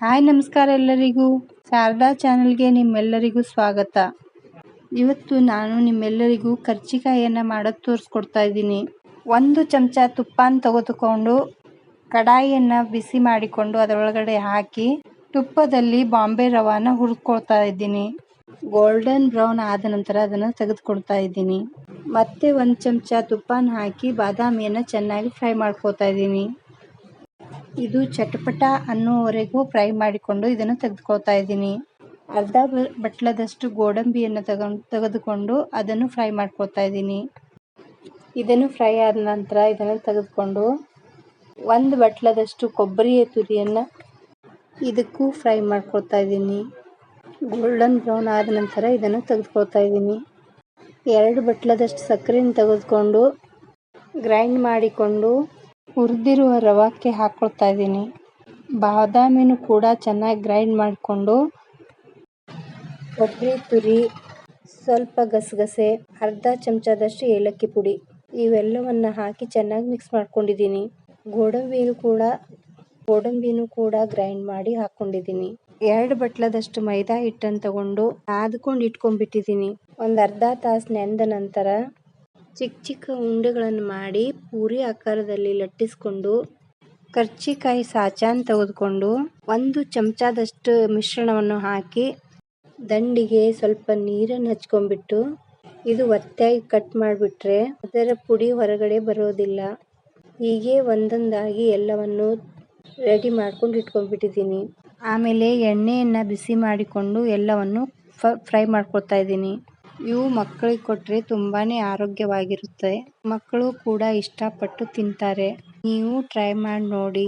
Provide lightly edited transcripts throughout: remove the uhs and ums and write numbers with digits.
Hi ನಮಸ್ಕಾರ ಎಲ್ಲರಿಗೂ. ಶಾರದಾ ಚಾನಲ್ಗೆ ನಿಮ್ಮೆಲ್ಲರಿಗೂ ಸ್ವಾಗತ. ಇವತ್ತು ನಾನು ನಿಮ್ಮೆಲ್ಲರಿಗೂ ಕರ್ಜಿಕಾಯಿಯನ್ನು ಮಾಡೋದು ತೋರಿಸ್ಕೊಡ್ತಾ ಇದ್ದೀನಿ. 1 ಚಮಚ ತುಪ್ಪನ ತೆಗೆದುಕೊಂಡು ಕಡಾಯಿಯನ್ನು ಬಿಸಿ ಮಾಡಿಕೊಂಡು ಅದರೊಳಗಡೆ ಹಾಕಿ ತುಪ್ಪದಲ್ಲಿ ಬಾಂಬೆ ರವಾನ ಹುರ್ಕೊಳ್ತಾ ಇದ್ದೀನಿ. ಗೋಲ್ಡನ್ ಬ್ರೌನ್ ಆದ ನಂತರ ಅದನ್ನು ತೆಗೆದುಕೊಳ್ತಾ ಇದ್ದೀನಿ. ಮತ್ತೆ 1 ಚಮಚ ತುಪ್ಪನ ಹಾಕಿ ಬಾದಾಮಿಯನ್ನು ಚೆನ್ನಾಗಿ ಫ್ರೈ ಮಾಡ್ಕೊಳ್ತಾ ಇದ್ದೀನಿ. ಇದು ಚಟಪಟ ಅನ್ನೋವರೆಗೂ ಫ್ರೈ ಮಾಡಿಕೊಂಡು ಇದನ್ನು ತೆಗೆದುಕೊಳ್ತಾ ಇದ್ದೀನಿ. ಅರ್ಧ ಬಟ್ಲದಷ್ಟು ಗೋಡಂಬಿಯನ್ನು ತೆಗೆದುಕೊಂಡು ಅದನ್ನು ಫ್ರೈ ಮಾಡ್ಕೊಳ್ತಾ ಇದ್ದೀನಿ. ಇದನ್ನು ಫ್ರೈ ಆದ ನಂತರ ಇದನ್ನು ತೆಗೆದುಕೊಂಡು 1 ಬಟ್ಲದಷ್ಟು ಕೊಬ್ಬರಿಯ ತುರಿಯನ್ನು ಇದಕ್ಕೂ ಫ್ರೈ ಮಾಡ್ಕೊಳ್ತಾ ಇದ್ದೀನಿ. ಗೋಲ್ಡನ್ ಬ್ರೌನ್ ಆದ ನಂತರ ಇದನ್ನು ತೆಗೆದುಕೊಳ್ತಾ ಇದ್ದೀನಿ. 2 ಬಟ್ಲದಷ್ಟು ಸಕ್ಕರೆಯನ್ನು ತೆಗೆದುಕೊಂಡು ಗ್ರೈಂಡ್ ಮಾಡಿಕೊಂಡು ಹುರಿದಿರುವ ರವಕ್ಕೆ ಹಾಕ್ಕೊಳ್ತಾ ಇದ್ದೀನಿ. ಬಾದಾಮಿನೂ ಕೂಡ ಚೆನ್ನಾಗಿ ಗ್ರೈಂಡ್ ಮಾಡಿಕೊಂಡು ಕೊಬ್ಬರಿ ತುರಿ, ಸ್ವಲ್ಪ ಗಸಗಸೆ, ಅರ್ಧ ಚಮಚದಷ್ಟು ಏಲಕ್ಕಿ ಪುಡಿ ಇವೆಲ್ಲವನ್ನು ಹಾಕಿ ಚೆನ್ನಾಗಿ ಮಿಕ್ಸ್ ಮಾಡ್ಕೊಂಡಿದ್ದೀನಿ. ಗೋಡಂಬಿನೂ ಕೂಡ ಗ್ರೈಂಡ್ ಮಾಡಿ ಹಾಕ್ಕೊಂಡಿದ್ದೀನಿ. 2 ಬಟ್ಲದಷ್ಟು ಮೈದಾ ಹಿಟ್ಟನ್ನು ತಗೊಂಡು ನಾದ್ಕೊಂಡು ಇಟ್ಕೊಂಡ್ಬಿಟ್ಟಿದ್ದೀನಿ. ಒಂದು ಅರ್ಧ ತಾಸು ನೆನೆದ ನಂತರ ಚಿಕ್ಕ ಉಂಡೆಗಳನ್ನು ಮಾಡಿ ಪೂರಿ ಆಕಾರದಲ್ಲಿ ಲಟ್ಟಿಸ್ಕೊಂಡು ಕರ್ಜಿಕಾಯಿ ಸಾಚನ್ನು ತೆಗೆದುಕೊಂಡು 1 ಚಮಚದಷ್ಟು ಮಿಶ್ರಣವನ್ನು ಹಾಕಿ ದಂಡಿಗೆ ಸ್ವಲ್ಪ ನೀರನ್ನು ಹಚ್ಕೊಂಡ್ಬಿಟ್ಟು ಇದು ಒತ್ತೆಯಾಗಿ ಕಟ್ ಮಾಡಿಬಿಟ್ರೆ ಅದರ ಪುಡಿ ಹೊರಗಡೆ ಬರೋದಿಲ್ಲ. ಹೀಗೆ ಒಂದೊಂದಾಗಿ ಎಲ್ಲವನ್ನು ರೆಡಿ ಮಾಡ್ಕೊಂಡು ಇಟ್ಕೊಂಡ್ಬಿಟ್ಟಿದ್ದೀನಿ. ಆಮೇಲೆ ಎಣ್ಣೆಯನ್ನು ಬಿಸಿ ಮಾಡಿಕೊಂಡು ಎಲ್ಲವನ್ನು ಫ್ರೈ ಮಾಡ್ಕೊಳ್ತಾ ಇದ್ದೀನಿ. ಇವು ಮಕ್ಕಳಿಗೆ ಕೊಟ್ಟರೆ ತುಂಬಾ ಆರೋಗ್ಯವಾಗಿರುತ್ತೆ. ಮಕ್ಕಳು ಕೂಡ ಇಷ್ಟಪಟ್ಟು ತಿಂತಾರೆ. ನೀವು ಟ್ರೈ ಮಾಡಿ ನೋಡಿ.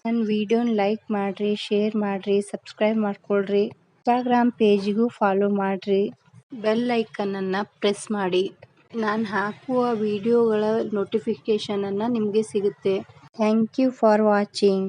ನನ್ನ ವಿಡಿಯೋನ ಲೈಕ್ ಮಾಡಿರಿ, ಶೇರ್ ಮಾಡಿರಿ, ಸಬ್ಸ್ಕ್ರೈಬ್ ಮಾಡ್ಕೊಳ್ರಿ. ಇನ್ಸ್ಟಾಗ್ರಾಮ್ ಪೇಜಿಗೂ ಫಾಲೋ ಮಾಡಿರಿ. ಬೆಲ್ ಐಕನನ್ನು ಪ್ರೆಸ್ ಮಾಡಿ. ನಾನು ಹಾಕುವ ವಿಡಿಯೋಗಳ ನೋಟಿಫಿಕೇಷನನ್ನು ನಿಮಗೆ ಸಿಗುತ್ತೆ. Thank you for watching.